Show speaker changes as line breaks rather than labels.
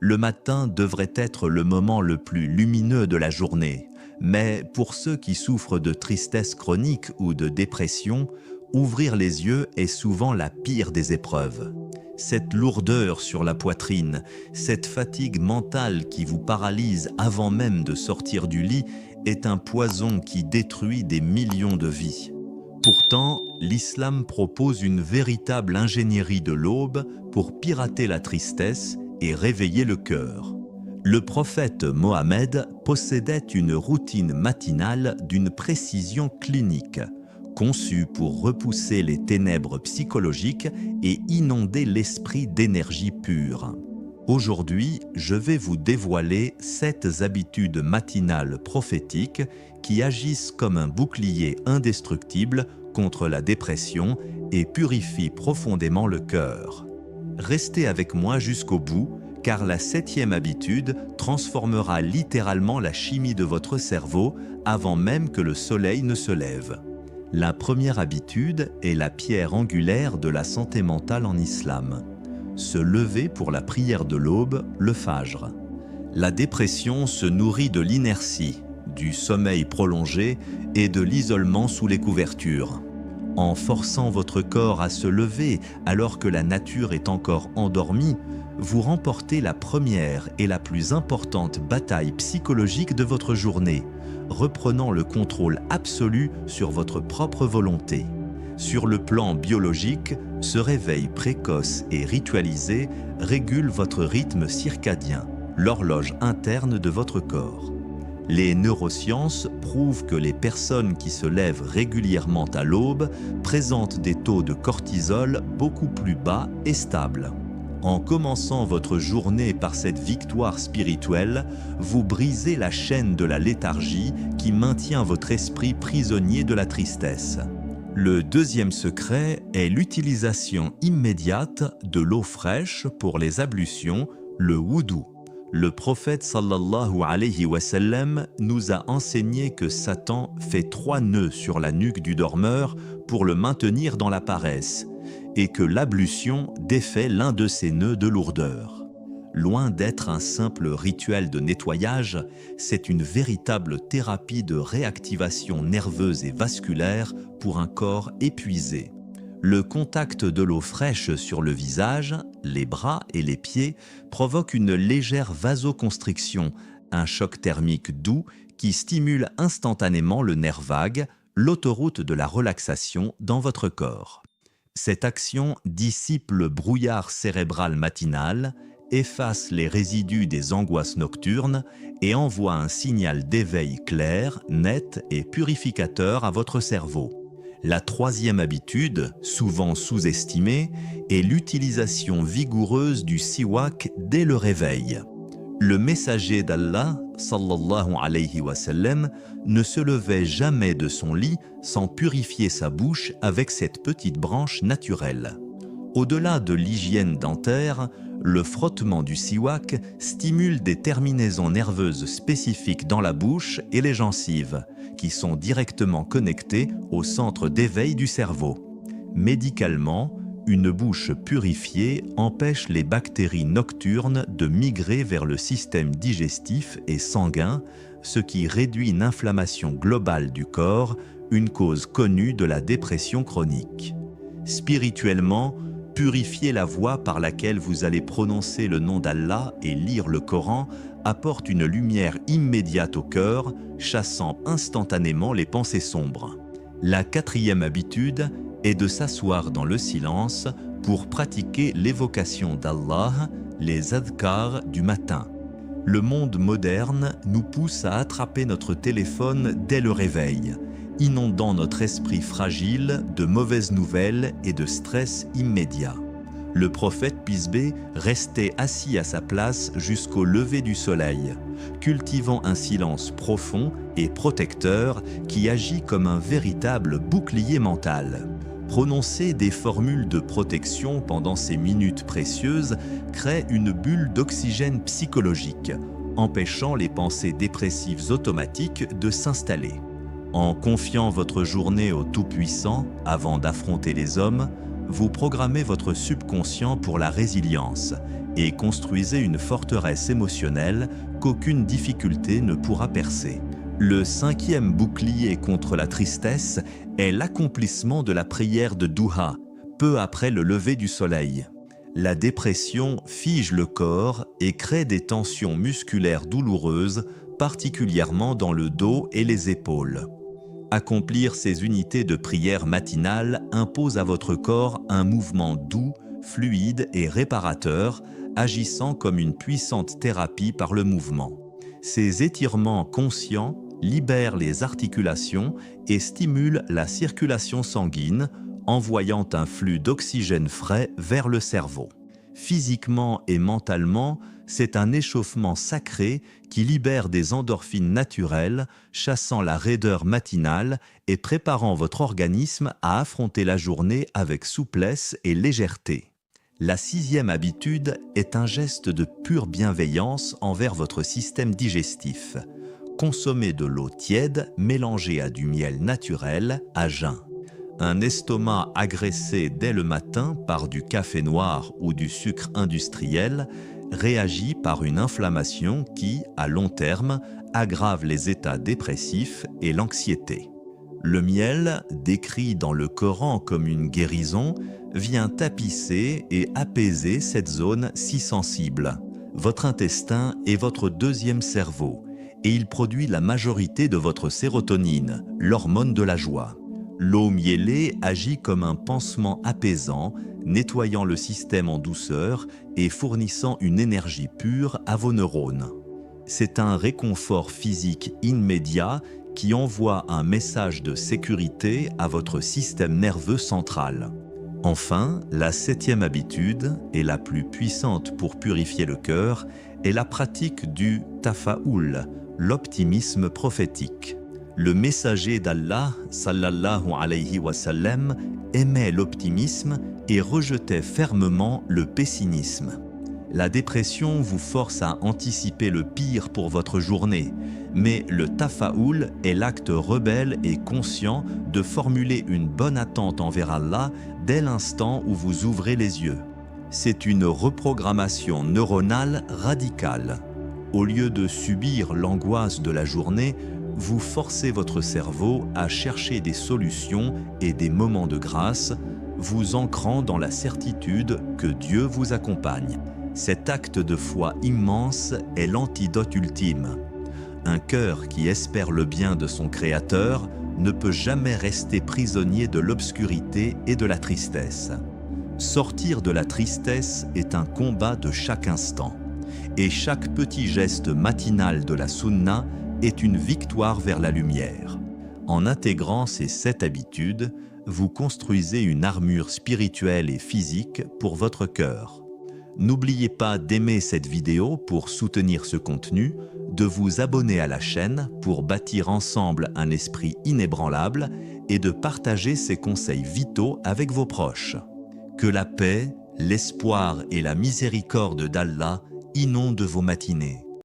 Le matin devrait être le moment le plus lumineux de la journée, mais pour ceux qui souffrent de tristesse chronique ou de dépression, ouvrir les yeux est souvent la pire des épreuves. Cette lourdeur sur la poitrine, cette fatigue mentale qui vous paralyse avant même de sortir du lit est un poison qui détruit des millions de vies. Pourtant, l'islam propose une véritable ingénierie de l'aube pour pirater la tristesse et réveiller le cœur. Le prophète Mohammed possédait une routine matinale d'une précision clinique, conçue pour repousser les ténèbres psychologiques et inonder l'esprit d'énergie pure. Aujourd'hui, je vais vous dévoiler 7 habitudes matinales prophétiques qui agissent comme un bouclier indestructible contre la dépression et purifient profondément le cœur. Restez avec moi jusqu'au bout, car la 7e habitude transformera littéralement la chimie de votre cerveau avant même que le soleil ne se lève. La première habitude est la pierre angulaire de la santé mentale en islam. Se lever pour la prière de l'aube, le fajr. La dépression se nourrit de l'inertie, du sommeil prolongé et de l'isolement sous les couvertures. En forçant votre corps à se lever alors que la nature est encore endormie, vous remportez la première et la plus importante bataille psychologique de votre journée, reprenant le contrôle absolu sur votre propre volonté. Sur le plan biologique, ce réveil précoce et ritualisé régule votre rythme circadien, l'horloge interne de votre corps. Les neurosciences prouvent que les personnes qui se lèvent régulièrement à l'aube présentent des taux de cortisol beaucoup plus bas et stables. En commençant votre journée par cette victoire spirituelle, vous brisez la chaîne de la léthargie qui maintient votre esprit prisonnier de la tristesse. Le deuxième secret est l'utilisation immédiate de l'eau fraîche pour les ablutions, le wudu. Le prophète sallallahu alayhi wa sallam nous a enseigné que Satan fait 3 nœuds sur la nuque du dormeur pour le maintenir dans la paresse, et que l'ablution défait l'un de ces nœuds de lourdeur. Loin d'être un simple rituel de nettoyage, c'est une véritable thérapie de réactivation nerveuse et vasculaire pour un corps épuisé. Le contact de l'eau fraîche sur le visage, les bras et les pieds provoque une légère vasoconstriction, un choc thermique doux qui stimule instantanément le nerf vague, l'autoroute de la relaxation dans votre corps. Cette action dissipe le brouillard cérébral matinal, efface les résidus des angoisses nocturnes et envoie un signal d'éveil clair, net et purificateur à votre cerveau. La troisième habitude, souvent sous-estimée, est l'utilisation vigoureuse du siwak dès le réveil. Le messager d'Allah, sallallahu alayhi wa sallam, ne se levait jamais de son lit sans purifier sa bouche avec cette petite branche naturelle. Au-delà de l'hygiène dentaire, le frottement du siwak stimule des terminaisons nerveuses spécifiques dans la bouche et les gencives, qui sont directement connectées au centre d'éveil du cerveau. Médicalement, une bouche purifiée empêche les bactéries nocturnes de migrer vers le système digestif et sanguin, ce qui réduit une inflammation globale du corps, une cause connue de la dépression chronique. Spirituellement, purifier la voie par laquelle vous allez prononcer le nom d'Allah et lire le Coran apporte une lumière immédiate au cœur, chassant instantanément les pensées sombres. La quatrième habitude est de s'asseoir dans le silence pour pratiquer l'évocation d'Allah, les adhkars du matin. Le monde moderne nous pousse à attraper notre téléphone dès le réveil, inondant notre esprit fragile de mauvaises nouvelles et de stress immédiat. Le prophète Pisbé restait assis à sa place jusqu'au lever du soleil, cultivant un silence profond et protecteur qui agit comme un véritable bouclier mental. Prononcer des formules de protection pendant ces minutes précieuses crée une bulle d'oxygène psychologique, empêchant les pensées dépressives automatiques de s'installer. En confiant votre journée au Tout-Puissant avant d'affronter les hommes, vous programmez votre subconscient pour la résilience et construisez une forteresse émotionnelle qu'aucune difficulté ne pourra percer. Le 5e bouclier contre la tristesse est l'accomplissement de la prière de Duha, peu après le lever du soleil. La dépression fige le corps et crée des tensions musculaires douloureuses, particulièrement dans le dos et les épaules. Accomplir ces unités de prière matinale impose à votre corps un mouvement doux, fluide et réparateur, agissant comme une puissante thérapie par le mouvement. Ces étirements conscients libèrent les articulations et stimulent la circulation sanguine, envoyant un flux d'oxygène frais vers le cerveau. Physiquement et mentalement, c'est un échauffement sacré qui libère des endorphines naturelles, chassant la raideur matinale et préparant votre organisme à affronter la journée avec souplesse et légèreté. La 6e habitude est un geste de pure bienveillance envers votre système digestif. Consommez de l'eau tiède mélangée à du miel naturel à jeun. Un estomac agressé dès le matin par du café noir ou du sucre industriel réagit par une inflammation qui, à long terme, aggrave les états dépressifs et l'anxiété. Le miel, décrit dans le Coran comme une guérison, vient tapisser et apaiser cette zone si sensible. Votre intestin est votre 2e cerveau et il produit la majorité de votre sérotonine, l'hormone de la joie. L'eau mielée agit comme un pansement apaisant, nettoyant le système en douceur et fournissant une énergie pure à vos neurones. C'est un réconfort physique immédiat qui envoie un message de sécurité à votre système nerveux central. Enfin, la 7e habitude, et la plus puissante pour purifier le cœur, est la pratique du tafa'ul, l'optimisme prophétique. Le messager d'Allah, sallallahu alayhi wa sallam, aimait l'optimisme et rejetait fermement le pessimisme. La dépression vous force à anticiper le pire pour votre journée, mais le tafa'ul est l'acte rebelle et conscient de formuler une bonne attente envers Allah dès l'instant où vous ouvrez les yeux. C'est une reprogrammation neuronale radicale. Au lieu de subir l'angoisse de la journée, vous forcez votre cerveau à chercher des solutions et des moments de grâce, vous ancrant dans la certitude que Dieu vous accompagne. Cet acte de foi immense est l'antidote ultime. Un cœur qui espère le bien de son Créateur ne peut jamais rester prisonnier de l'obscurité et de la tristesse. Sortir de la tristesse est un combat de chaque instant. Et chaque petit geste matinal de la Sunna est une victoire vers la lumière. En intégrant ces 7 habitudes, vous construisez une armure spirituelle et physique pour votre cœur. N'oubliez pas d'aimer cette vidéo pour soutenir ce contenu, de vous abonner à la chaîne pour bâtir ensemble un esprit inébranlable et de partager ces conseils vitaux avec vos proches. Que la paix, l'espoir et la miséricorde d'Allah inondent vos matinées.